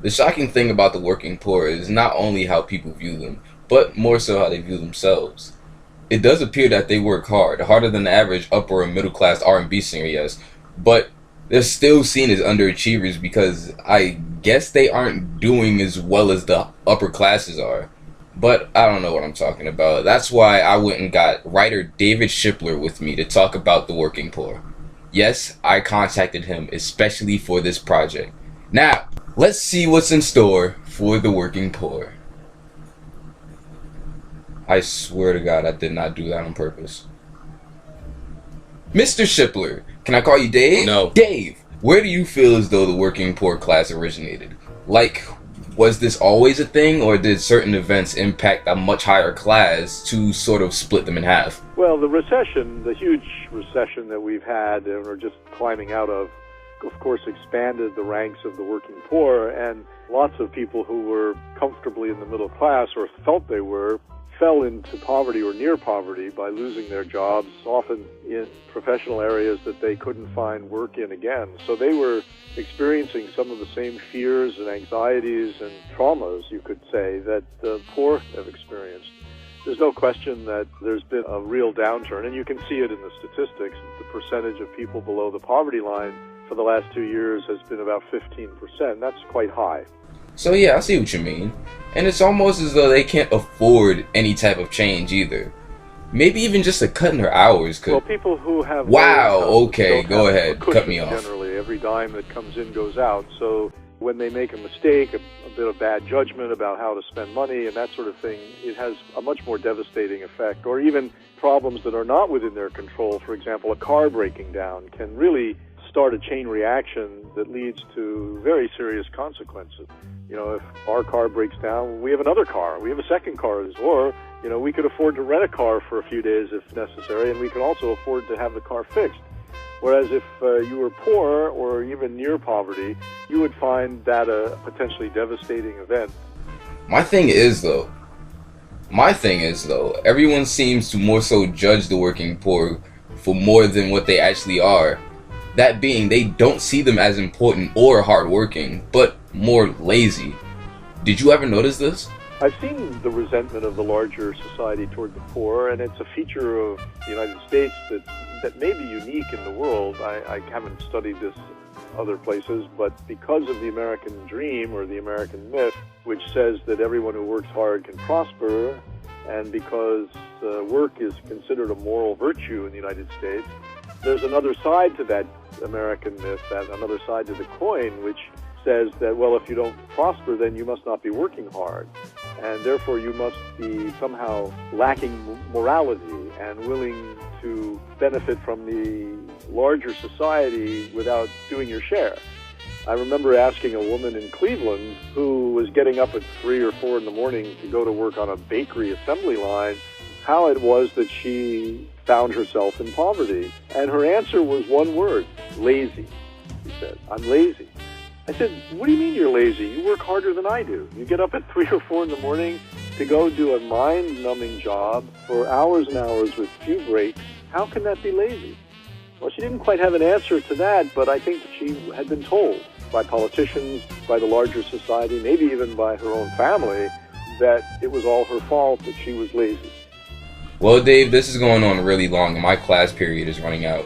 The shocking thing about the working poor is not only how people view them, but more so how they view themselves. It does appear that they work hard, harder than the average upper or middle class R&B singer, yes, but they're still seen as underachievers because I guess they aren't doing as well as the upper classes are. But I don't know what I'm talking about. That's why I went and got writer David Shipler with me to talk about the working poor. Yes, I contacted him especially for this project. Now, let's see what's in store for the working poor. I swear to God, I did not do that on purpose. Mr. Shipler, can I call you Dave? No. Dave, where do you feel as though the working poor class originated? Like, was this always a thing, or did certain events impact a much higher class to sort of split them in half? Well, the recession, the huge recession that we've had and are just climbing out of course, expanded the ranks of the working poor, and lots of people who were comfortably in the middle class or felt they were fell into poverty or near poverty by losing their jobs, often in professional areas that they couldn't find work in again. So they were experiencing some of the same fears and anxieties and traumas, you could say, that the poor have experienced. There's no question that there's been a real downturn, and you can see it in the statistics. The percentage of people below the poverty line for the last 2 years has been about 15%. That's quite high. So yeah, I see what you mean. And it's almost as though they can't afford any type of change either. Maybe even just a cut in their hours could... Well, people who have... Wow, okay, go ahead, cut me off. Generally, every dime that comes in goes out. So when they make a mistake, a bit of bad judgment about how to spend money and that sort of thing, it has a much more devastating effect. Or even problems that are not within their control. For example, a car breaking down can really start a chain reaction that leads to very serious consequences. You know, if our car breaks down, we have another car. We have a second car. Or, you know, we could afford to rent a car for a few days if necessary, and we can also afford to have the car fixed. Whereas if you were poor or even near poverty, you would find that a potentially devastating event. My thing is, though, everyone seems to more so judge the working poor for more than what they actually are. That being, they don't see them as important or hardworking, but more lazy. Did you ever notice this? I've seen the resentment of the larger society toward the poor, and it's a feature of the United States that may be unique in the world. I haven't studied this other places, but because of the American dream or the American myth, which says that everyone who works hard can prosper, and because work is considered a moral virtue in the United States, there's another side to that American myth, another side to the coin, which says that, well, if you don't prosper, then you must not be working hard. And therefore, you must be somehow lacking morality and willing to benefit from the larger society without doing your share. I remember asking a woman in Cleveland who was getting up at 3 or 4 in the morning to go to work on a bakery assembly line how it was that she found herself in poverty. And her answer was one word: lazy. She said, "I'm lazy." I said, "What do you mean you're lazy? You work harder than I do. You get up at 3 or 4 in the morning to go do a mind-numbing job for hours and hours with few breaks. How can that be lazy?" Well, she didn't quite have an answer to that, but I think she had been told by politicians, by the larger society, maybe even by her own family, that it was all her fault, that she was lazy. Well, Dave, this is going on really long, and my class period is running out.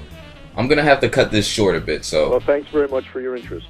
I'm going to have to cut this short a bit, so... Well, thanks very much for your interest.